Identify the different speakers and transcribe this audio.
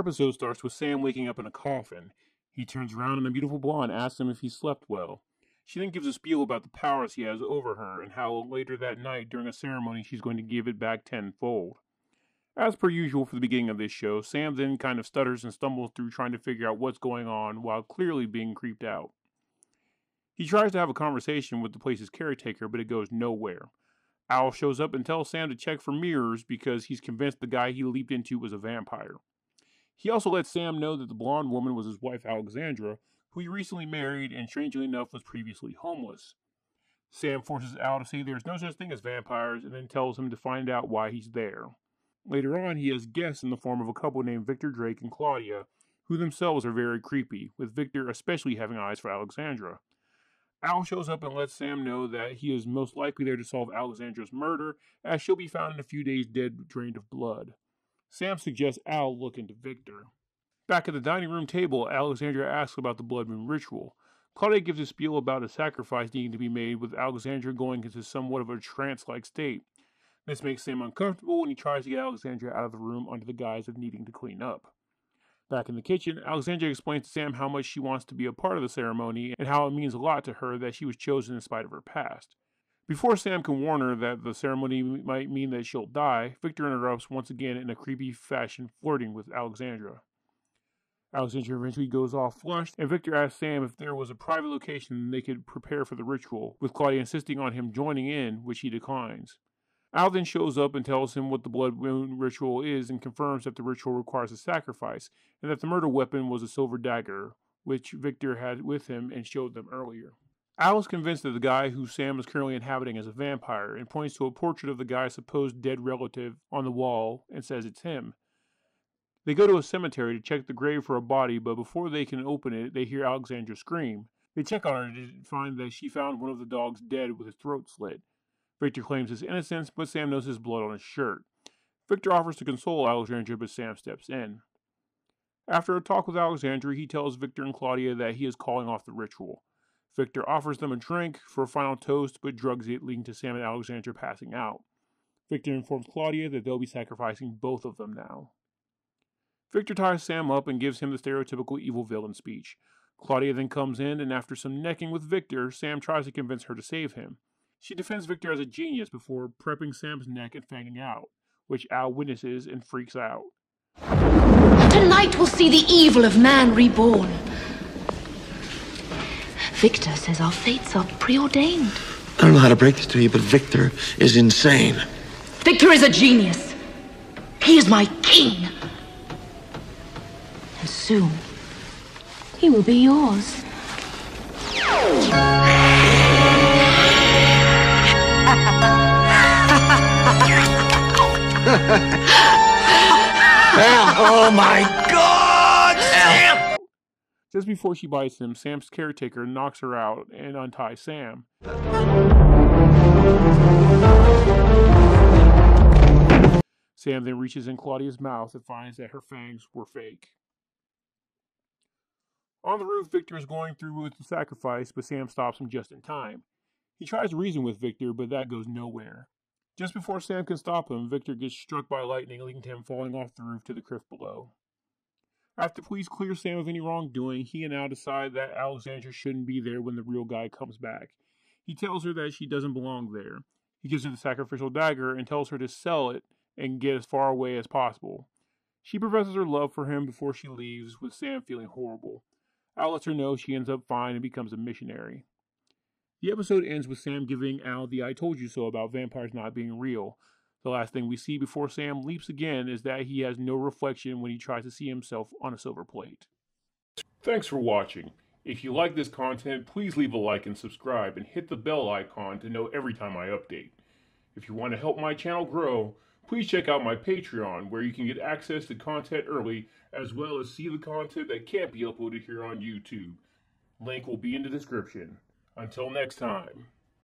Speaker 1: episode starts with Sam waking up in a coffin. He turns around and the beautiful blonde asks him if he slept well. She then gives a spiel about the powers he has over her and how later that night during a ceremony she's going to give it back tenfold. As per usual for the beginning of this show, Sam then kind of stutters and stumbles through trying to figure out what's going on while clearly being creeped out. He tries to have a conversation with the place's caretaker, but it goes nowhere. Al shows up and tells Sam to check for mirrors because he's convinced the guy he leaped into was a vampire. He also lets Sam know that the blonde woman was his wife Alexandra, who he recently married and strangely enough was previously homeless. Sam forces Al to say there's no such thing as vampires and then tells him to find out why he's there. Later on, he has guests in the form of a couple named Victor Drake and Claudia, who themselves are very creepy, with Victor especially having eyes for Alexandra. Al shows up and lets Sam know that he is most likely there to solve Alexandra's murder, as she'll be found in a few days dead, drained of blood. Sam suggests Al look into Victor. Back at the dining room table, Alexandra asks about the blood moon ritual. Claudia gives a spiel about a sacrifice needing to be made, with Alexandra going into somewhat of a trance-like state. This makes Sam uncomfortable and he tries to get Alexandra out of the room under the guise of needing to clean up. Back in the kitchen, Alexandra explains to Sam how much she wants to be a part of the ceremony and how it means a lot to her that she was chosen in spite of her past. Before Sam can warn her that the ceremony might mean that she'll die, Victor interrupts once again in a creepy fashion, flirting with Alexandra. Alexandra eventually goes off flushed, and Victor asks Sam if there was a private location they could prepare for the ritual, with Claudia insisting on him joining in, which he declines. Al then shows up and tells him what the blood moon ritual is and confirms that the ritual requires a sacrifice, and that the murder weapon was a silver dagger, which Victor had with him and showed them earlier. Al is convinced that the guy who Sam is currently inhabiting is a vampire, and points to a portrait of the guy's supposed dead relative on the wall and says it's him. They go to a cemetery to check the grave for a body, but before they can open it, they hear Alexandra scream. They check on her to find that she found one of the dogs dead with his throat slit. Victor claims his innocence, but Sam knows his blood on his shirt. Victor offers to console Alexandra, but Sam steps in. After a talk with Alexandra, he tells Victor and Claudia that he is calling off the ritual. Victor offers them a drink for a final toast, but drugs it, leading to Sam and Alexandra passing out. Victor informs Claudia that they'll be sacrificing both of them now. Victor ties Sam up and gives him the stereotypical evil villain speech. Claudia then comes in, and after some necking with Victor, Sam tries to convince her to save him. She defends Victor as a genius before prepping Sam's neck and fanging out, which Al witnesses and freaks out.
Speaker 2: Tonight we'll see the evil of man reborn. Victor says our fates are preordained.
Speaker 3: I don't know how to break this to you, but Victor is insane.
Speaker 2: Victor is a genius. He is my king. And soon, he will be yours.
Speaker 3: Sam, oh my God! Sam!
Speaker 1: Just before she bites him, Sam's caretaker knocks her out and unties Sam. Sam then reaches in Claudia's mouth and finds that her fangs were fake. On the roof, Victor is going through with the sacrifice, but Sam stops him just in time. He tries to reason with Victor, but that goes nowhere. Just before Sam can stop him, Victor gets struck by lightning, leading to him falling off the roof to the crypt below. After police clear Sam of any wrongdoing, he and Al decide that Alexandra shouldn't be there when the real guy comes back. He tells her that she doesn't belong there. He gives her the sacrificial dagger and tells her to sell it and get as far away as possible. She professes her love for him before she leaves, with Sam feeling horrible. Al lets her know she ends up fine and becomes a missionary. The episode ends with Sam giving Al the "I told you so" about vampires not being real. The last thing we see before Sam leaps again is that he has no reflection when he tries to see himself on a silver plate. Thanks for watching. If you like this content, please leave a like and subscribe, and hit the bell icon to know every time I update. If you want to help my channel grow, please check out my Patreon, where you can get access to content early, as well as see the content that can't be uploaded here on YouTube. Link will be in the description. Until next time.